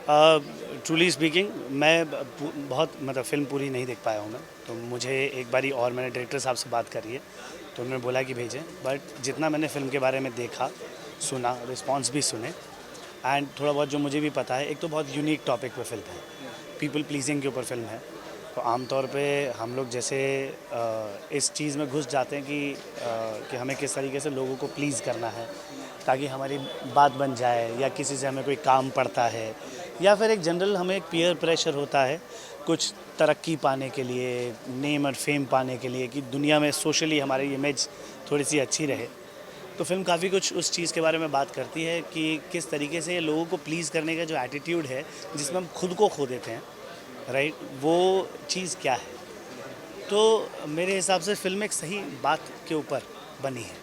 Truly speaking मैं बहुत मतलब फ़िल्म पूरी नहीं देख पाया हूँ मैं, तो मुझे एक बारी और मैंने डायरेक्टर साहब से बात करी है, तो उन्होंने बोला कि भेजें, बट जितना मैंने फ़िल्म के बारे में देखा, सुना, रिस्पॉन्स भी सुने एंड थोड़ा बहुत जो मुझे भी पता है, एक तो बहुत यूनिक टॉपिक पे फ़िल्म है, पीपल प्लीजिंग के ऊपर फ़िल्म है। तो आमतौर पे हम लोग जैसे इस चीज़ में घुस जाते हैं कि हमें किस तरीके से लोगों को प्लीज़ करना है ताकि हमारी बात बन जाए, या किसी से हमें कोई काम पड़ता है, या फिर एक जनरल हमें एक पीयर प्रेशर होता है कुछ तरक्की पाने के लिए, नेम और फेम पाने के लिए, कि दुनिया में सोशली हमारी इमेज थोड़ी सी अच्छी रहे। तो फिल्म काफ़ी कुछ उस चीज़ के बारे में बात करती है कि किस तरीके से लोगों को प्लीज़ करने का जो एटीट्यूड है, जिसमें हम खुद को खो देते हैं, राइट, वो चीज़ क्या है। तो मेरे हिसाब से फ़िल्म एक सही बात के ऊपर बनी है,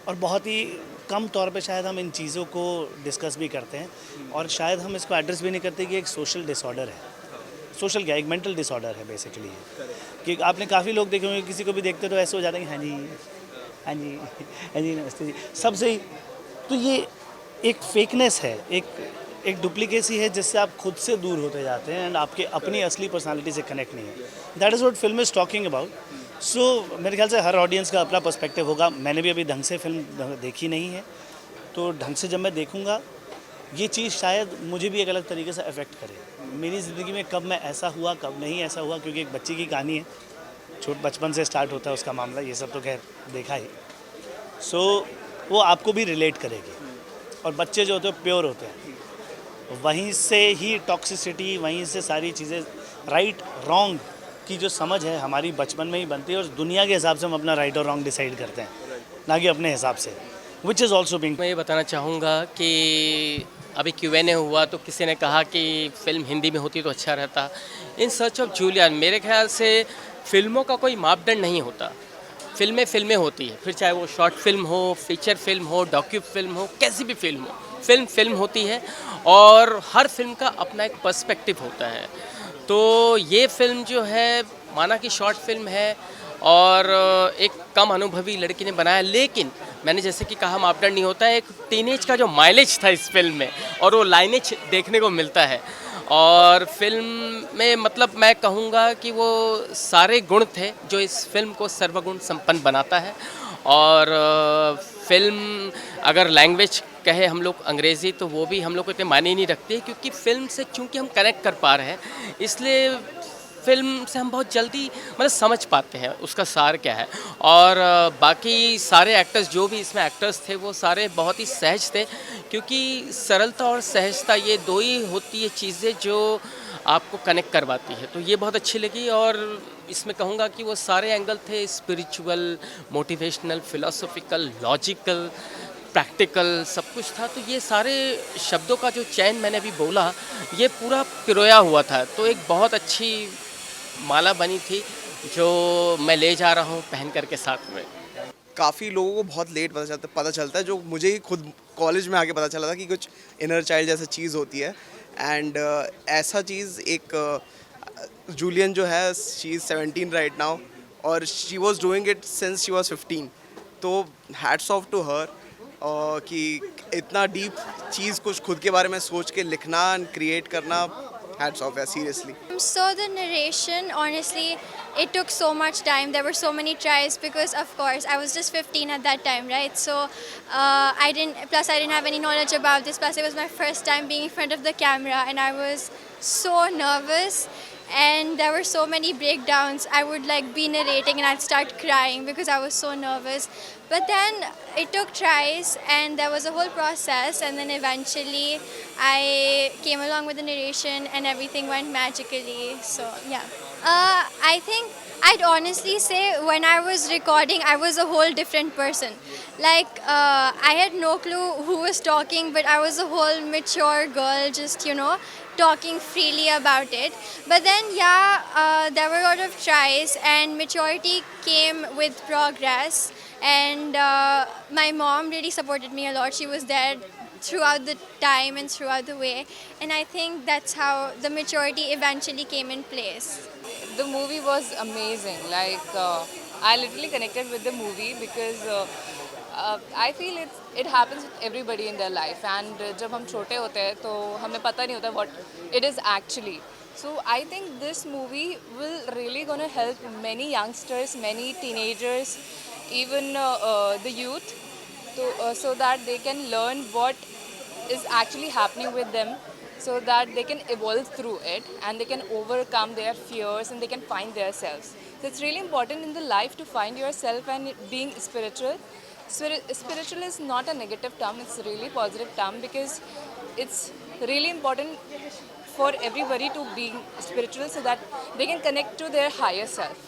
और बहुत ही कम तौर पे शायद हम इन चीज़ों को डिस्कस भी करते हैं, और शायद हम इसको एड्रेस भी नहीं करते कि एक सोशल डिसऑर्डर है। सोशल क्या, एक मेंटल डिसऑर्डर है बेसिकली ये, कि आपने काफ़ी लोग देखे होंगे, किसी को भी देखते तो ऐसे हो जाते हैं कि हाँ जी, हाँ जी, हाँ जी, नमस्ते जी, सब सही। तो ये एक फेकनेस है, एक डुप्लीकेसी है, जिससे आप खुद से दूर होते जाते हैं एंड आपके अपनी असली पर्सनालिटी से कनेक्ट नहीं है। That is what film is talking about. So मेरे ख्याल से हर ऑडियंस का अपना पर्सपेक्टिव होगा। मैंने भी अभी ढंग से फिल्म देखी नहीं है, तो ढंग से जब मैं देखूंगा, ये चीज़ शायद मुझे भी एक अलग तरीके से अफेक्ट करे मेरी ज़िंदगी में, कब मैं ऐसा हुआ, कब नहीं ऐसा हुआ, क्योंकि एक बच्चे की कहानी है, छोट बचपन से स्टार्ट होता है उसका मामला, ये सब तो खैर देखा ही। सो वो आपको भी रिलेट करेगी, और बच्चे जो होते हैं प्योर होते हैं, वहीं से ही टॉक्सिसिटी, वहीं से सारी चीज़ें, राइट रॉन्ग की जो समझ है हमारी बचपन में ही बनती है, और दुनिया के हिसाब से हम अपना राइट और रॉन्ग डिसाइड करते हैं, ना कि अपने हिसाब से, विच इज़ ऑल्सो बिंग। मैं ये बताना चाहूँगा कि अभी Q&A हुआ तो किसी ने कहा कि फ़िल्म हिंदी में होती तो अच्छा रहता। इन सर्च ऑफ जूलियन, मेरे ख्याल से फ़िल्मों का कोई मापदंड नहीं होता। फ़िल्में फ़िल्में होती हैं, फिर चाहे वो शॉर्ट फ़िल्म हो, फीचर फ़िल्म हो, डॉक्यू फ़िल्म हो, कैसी भी फ़िल्म हो, फ़िल्म फ़िल्म होती है, और हर फ़िल्म का अपना एक पर्सपेक्टिव होता है। तो ये फ़िल्म जो है, माना कि शॉर्ट फ़िल्म है और एक कम अनुभवी लड़की ने बनाया, लेकिन मैंने जैसे कि कहा मापदंड नहीं होता है, एक टीनेज का जो माइलेज था इस फिल्म में, और वो लाइनेज देखने को मिलता है। और फिल्म में मतलब मैं कहूँगा कि वो सारे गुण थे जो इस फिल्म को सर्वगुण संपन्न बनाता है। और फिल्म अगर लैंग्वेज कहे हम लोग अंग्रेज़ी, तो वो भी हम लोग को इतने मायने नहीं रखती है, क्योंकि फिल्म से चूँकि हम कनेक्ट कर पा रहे हैं, इसलिए फ़िल्म से हम बहुत जल्दी मतलब समझ पाते हैं उसका सार क्या है। और बाकी सारे एक्टर्स जो भी इसमें एक्टर्स थे, वो सारे बहुत ही सहज थे, क्योंकि सरलता और सहजता ये दो ही होती है चीज़ें जो आपको कनेक्ट करवाती है। तो ये बहुत अच्छी लगी, और इसमें कहूँगा कि वो सारे एंगल थे, spiritual, motivational, philosophical, logical, practical, सब कुछ था। तो ये सारे शब्दों का जो चयन मैंने अभी बोला, ये पूरा पिरोया हुआ था। तो एक बहुत अच्छी माला बनी थी, जो मैं ले जा रहा हूँ पहन कर के साथ में। काफ़ी लोगों को बहुत लेट पता चलता है, जो मुझे ही खुद कॉलेज में आके पता चला था कि कुछ इनर चाइल्ड जैसा चीज़ होती है। एंड ऐसा चीज़ एक जूलियन जो है, शी इज़ 17 राइट नाउ, और she was doing it since she was 15। तो हैट्स ऑफ टू हर कि इतना डीप चीज़ कुछ खुद के बारे में सोच के लिखना एंड क्रिएट करना, हैट्स ऑफ है seriously. So the narration, honestly, it took so much time. There were so many tries because, of course, I was just 15 at that time, right? So I didn't have any knowledge about this. Plus, it was my first time being in front of the camera, and I was so nervous. And there were so many breakdowns. I would like be narrating and I'd start crying because I was so nervous. But then it took tries and there was a whole process, and then eventually I came along with the narration and everything went magically. So yeah. I think I'd honestly say when I was recording, I was a whole different person. Like I had no clue who was talking, but I was a whole mature girl, just talking freely about it. But then there were a lot of tries, and maturity came with progress. And my mom really supported me a lot. She was there throughout the time and throughout the way, and I think that's how the maturity eventually came in place. The movie was amazing. Like I literally connected with the movie because I feel it happens with everybody in their life and जब हम छोटे होते हैं तो हमें पता नहीं होता what it is actually. So I think this movie will really gonna help many youngsters, many teenagers, even the youth, so that they can learn what is actually happening with them, so that they can evolve through it and they can overcome their fears and they can find their selves. So it's really important in the life to find yourself and being spiritual. Spiritual is not a negative term, it's a really positive term because it's really important for everybody to be spiritual so that they can connect to their higher self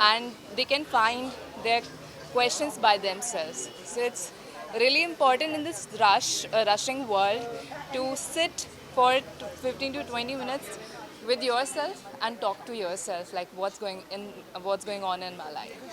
and they can find their questions by themselves. So it's really important in this rushing world to sit for 15 to 20 minutes with yourself and talk to yourself like what's going on in my life.